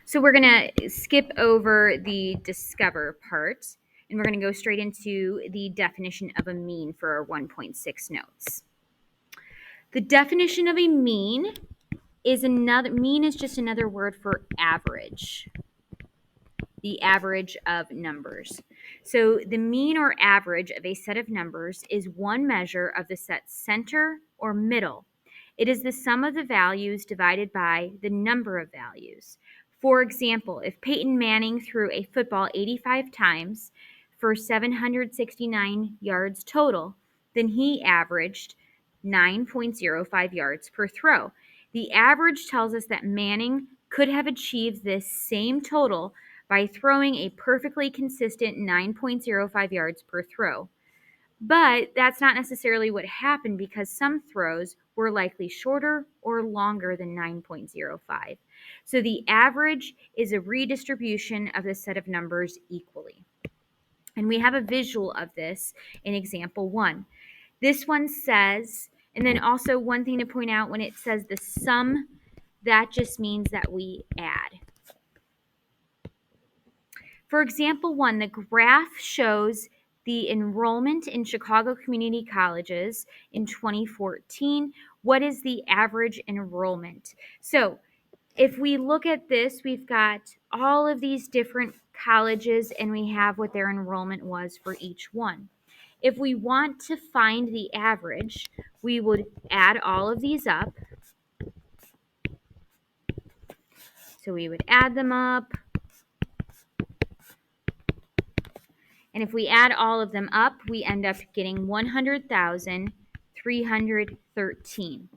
So we're going to skip over the discover part, and we're going to go straight into the definition of a mean for our 1.6 notes. The definition of a mean is just another word for average. The average of numbers. So the mean or average of a set of numbers is one measure of the set's center or middle. It is the sum of the values divided by the number of values. For example, if Peyton Manning threw a football 85 times for 769 yards total, then he averaged 9.05 yards per throw. The average tells us that Manning could have achieved this same total by throwing a perfectly consistent 9.05 yards per throw. But that's not necessarily what happened because some throws were likely shorter or longer than 9.05. So the average is a redistribution of the set of numbers equally. And we have a visual of this in example 1. This one says, and then also one thing to point out, when it says the sum, that just means that we add. For example 1, the graph shows the enrollment in Chicago community colleges in 2014. What is the average enrollment? So if we look at this, we've got all of these different colleges and we have what their enrollment was for each one. If we want to find the average, we would add all of these up. So we would add them up. And if we add all of them up, we end up getting 100,313.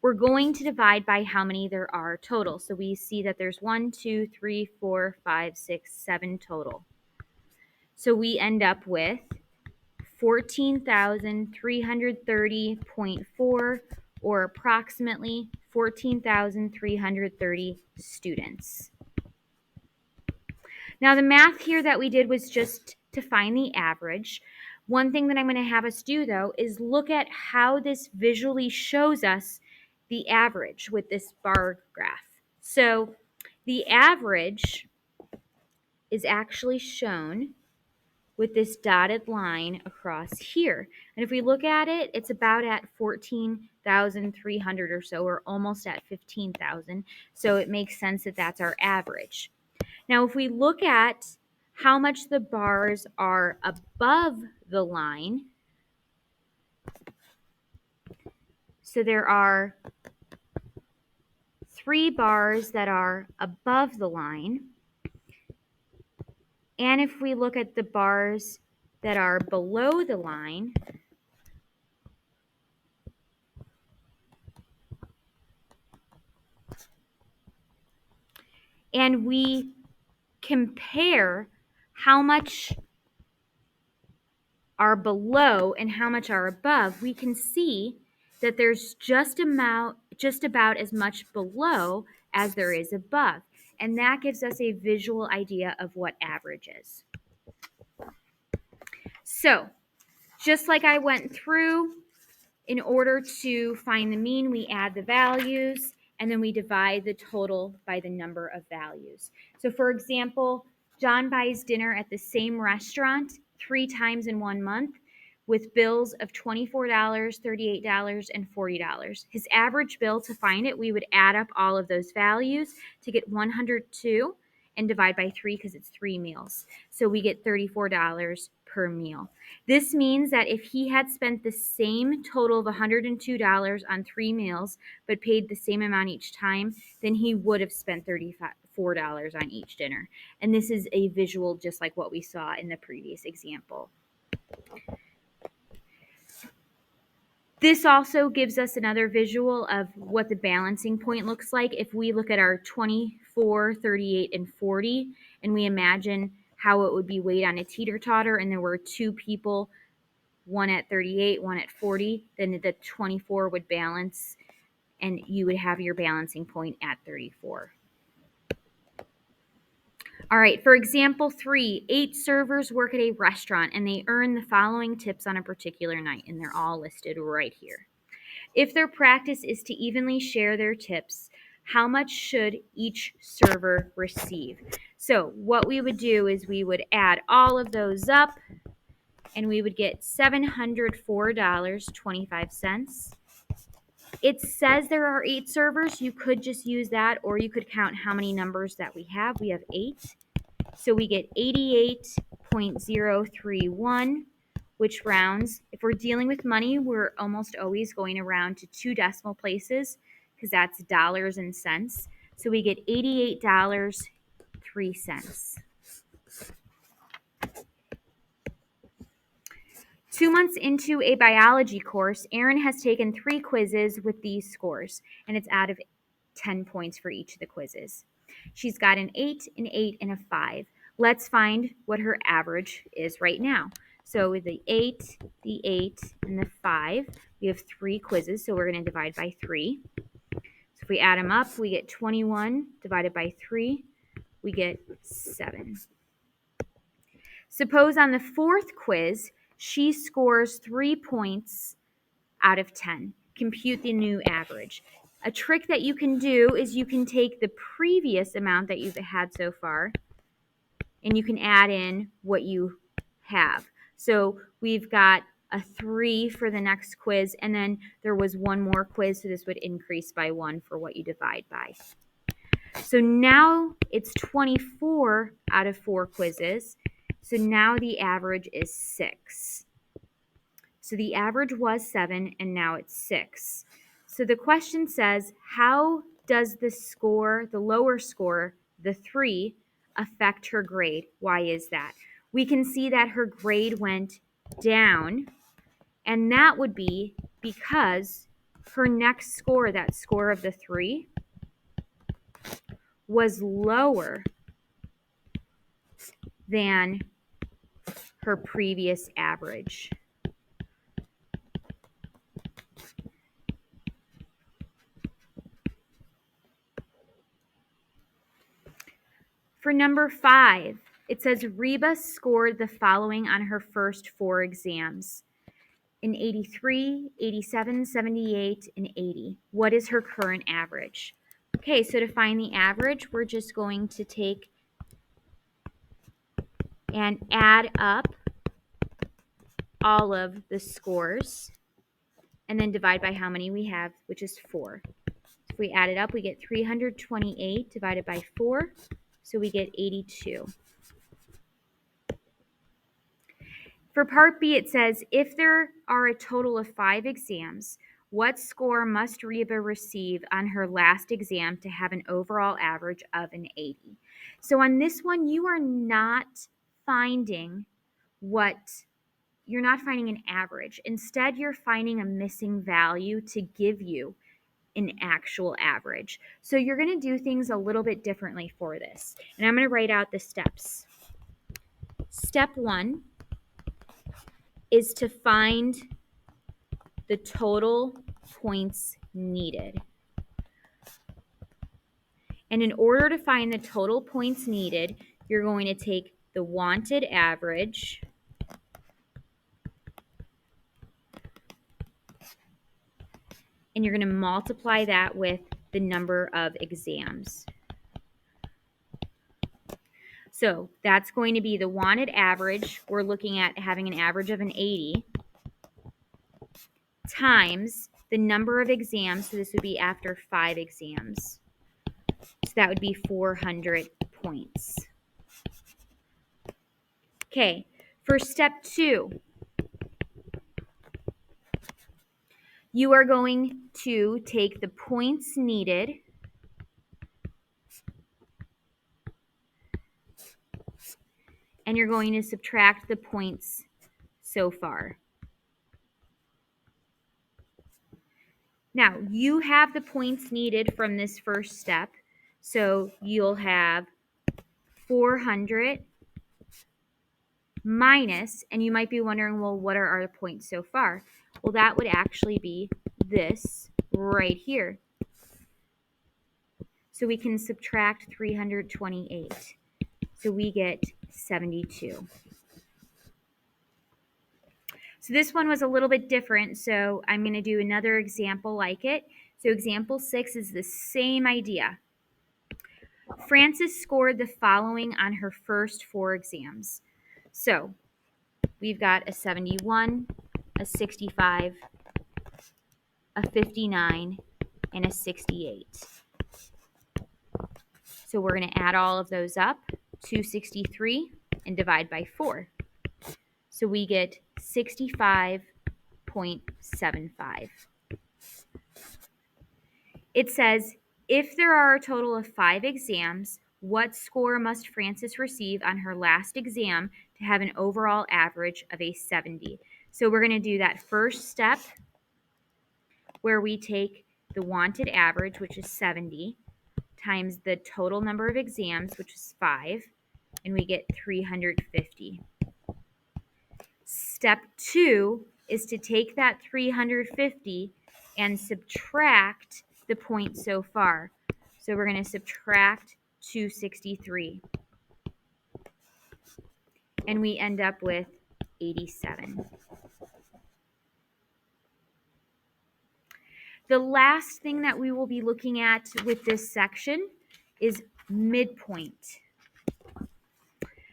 We're going to divide by how many there are total. So we see that there's 1, 2, 3, 4, 5, 6, 7 total. So we end up with 14,330.4, or approximately 14,330 students. Now the math here that we did was just to find the average. One thing that I'm going to have us do though is look at how this visually shows us the average with this bar graph. So the average is actually shown with this dotted line across here. And if we look at it, it's about at 14,300 or so, or almost at 15,000. So it makes sense that that's our average. Now, if we look at how much the bars are above the line, so there are 3 bars that are above the line. And if we look at the bars that are below the line, and we compare how much are below and how much are above, we can see that there's just about as much below as there is above. And that gives us a visual idea of what average is. So, just like I went through, in order to find the mean, we add the values, and then we divide the total by the number of values. So for example, John buys dinner at the same restaurant 3 times in 1 month with bills of $24, $38, and $40. His average bill, to find it, we would add up all of those values to get 102 and divide by 3 because it's 3 meals. So we get $34 per meal. This means that if he had spent the same total of $102 on 3 meals, but paid the same amount each time, then he would have spent $34 on each dinner. And this is a visual just like what we saw in the previous example. This also gives us another visual of what the balancing point looks like. If we look at our 24, 38, and 40, and we imagine how it would be weighed on a teeter-totter, and there were 2 people, one at 38, one at 40, then the 24 would balance, and you would have your balancing point at 34. All right, for example 3, 8 servers work at a restaurant and they earn the following tips on a particular night, and they're all listed right here. If their practice is to evenly share their tips, how much should each server receive? So what we would do is we would add all of those up, and we would get $704.25. It says there are 8 servers. You could just use that, or you could count how many numbers that we have. We have 8. So we get 88.031, which rounds. If we're dealing with money, we're almost always going around to 2 decimal places because that's dollars and cents. So we get $88.03. 2 months into a biology course, Erin has taken 3 quizzes with these scores, and it's out of 10 points for each of the quizzes. She's got an 8, an 8, and a 5. Let's find what her average is right now. So with the 8, and the 5, we have 3 quizzes, so we're going to divide by 3. So if we add them up, we get 21 divided by 3, we get 7. Suppose on the 4th quiz, she scores 3 points out of 10. Compute the new average. A trick that you can do is you can take the previous amount that you've had so far, and you can add in what you have. So we've got a 3 for the next quiz, and then there was one more quiz, so this would increase by 1 for what you divide by. So now it's 24 out of 4 quizzes. So now the average is 6. So the average was 7, and now it's 6. So the question says, how does the score, the lower score, the 3, affect her grade? Why is that? We can see that her grade went down, and that would be because her next score, that score of the 3, was lower than her previous average. For number 5, it says Reba scored the following on her first 4 exams: an 83, 87, 78, and 80. What is her current average? Okay, so to find the average, we're just going to take and add up all of the scores and then divide by how many we have, which is 4. If we add it up, we get 328 divided by 4, so we get 82. For part B, it says, if there are a total of 5 exams, what score must Reba receive on her last exam to have an overall average of an 80? So on this one, you are not finding an average. Instead, you're finding a missing value to give you an actual average. So you're going to do things a little bit differently for this. And I'm going to write out the steps. Step 1 is to find the total points needed. And in order to find the total points needed, you're going to take the wanted average and you're going to multiply that with the number of exams. So that's going to be the wanted average. We're looking at having an average of an 80 times the number of exams. So this would be after 5 exams. So that would be 400 points. Okay, for step 2, you are going to take the points needed and you're going to subtract the points so far. Now, you have the points needed from this first step, so you'll have 400 minus, and you might be wondering, well, what are our points so far? Well, that would actually be this right here. So we can subtract 328. So we get 72. So this one was a little bit different, so I'm going to do another example like it. So example 6 is the same idea. Frances scored the following on her first 4 exams. So we've got a 71, a 65, a 59, and a 68. So we're going to add all of those up, 263, and divide by 4. So we get 65.75. It says, if there are a total of 5 exams, what score must Frances receive on her last exam to have an overall average of a 70? So we're going to do that first step where we take the wanted average, which is 70, times the total number of exams, which is 5, and we get 350. Step 2 is to take that 350 and subtract the point so far. So we're going to subtract 263. And we end up with 87. The last thing that we will be looking at with this section is midpoint.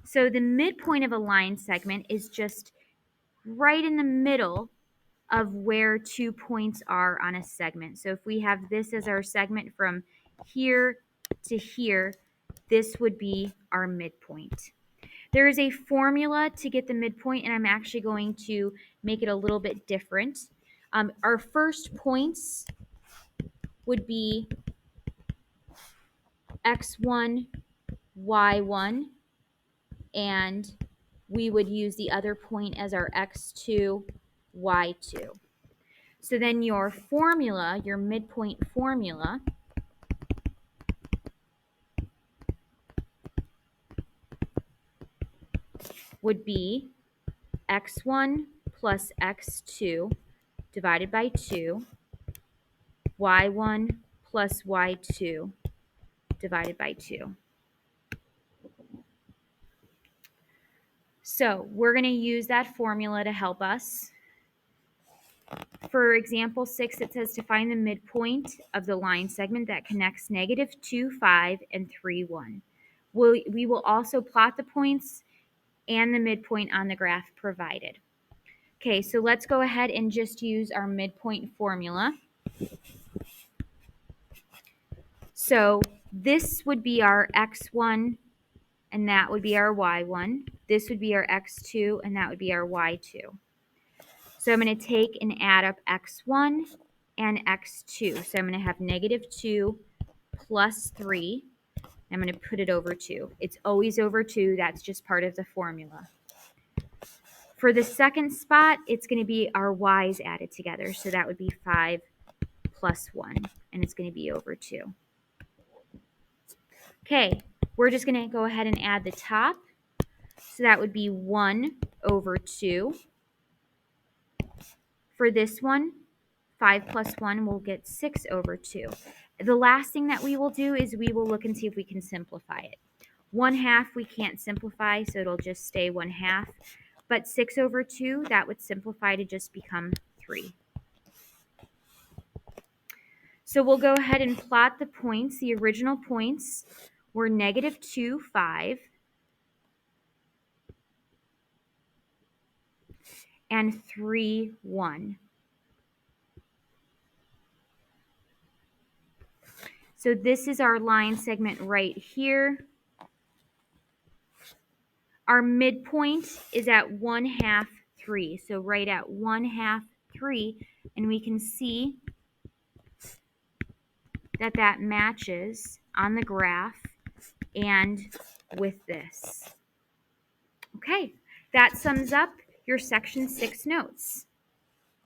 So the midpoint of a line segment is just right in the middle of where 2 points are on a segment. So if we have this as our segment from here to here, this would be our midpoint. There is a formula to get the midpoint, and I'm actually going to make it a little bit different. Our first points would be x1, y1, and we would use the other point as our x2, y2. So then your formula, your midpoint formula, would be x1 plus x2 divided by 2, y1 plus y2 divided by 2. So we're going to use that formula to help us. For example 6, it says to find the midpoint of the line segment that connects -2, 5, and 3, 1. We will also plot the points and the midpoint on the graph provided. Okay, so let's go ahead and just use our midpoint formula. So this would be our x1, and that would be our y1. This would be our x2, and that would be our y2. So I'm going to take and add up x1 and x2. So I'm going to have -2 plus 3. I'm going to put it over 2. It's always over 2. That's just part of the formula. For the second spot, it's going to be our y's added together. So that would be 5 plus 1, and it's going to be over 2. Okay, we're just going to go ahead and add the top. So that would be 1 over 2. For this one, 5 plus 1 will get 6 over 2. The last thing that we will do is we will look and see if we can simplify it. 1/2 we can't simplify, so it'll just stay 1/2. But 6 over 2, that would simplify to just become 3. So we'll go ahead and plot the points. The original points were -2, 5, and 3, 1. So this is our line segment right here. Our midpoint is at 1/2, 3. So right at 1/2, 3, and we can see that that matches on the graph and with this. Okay, that sums up your section 6 notes.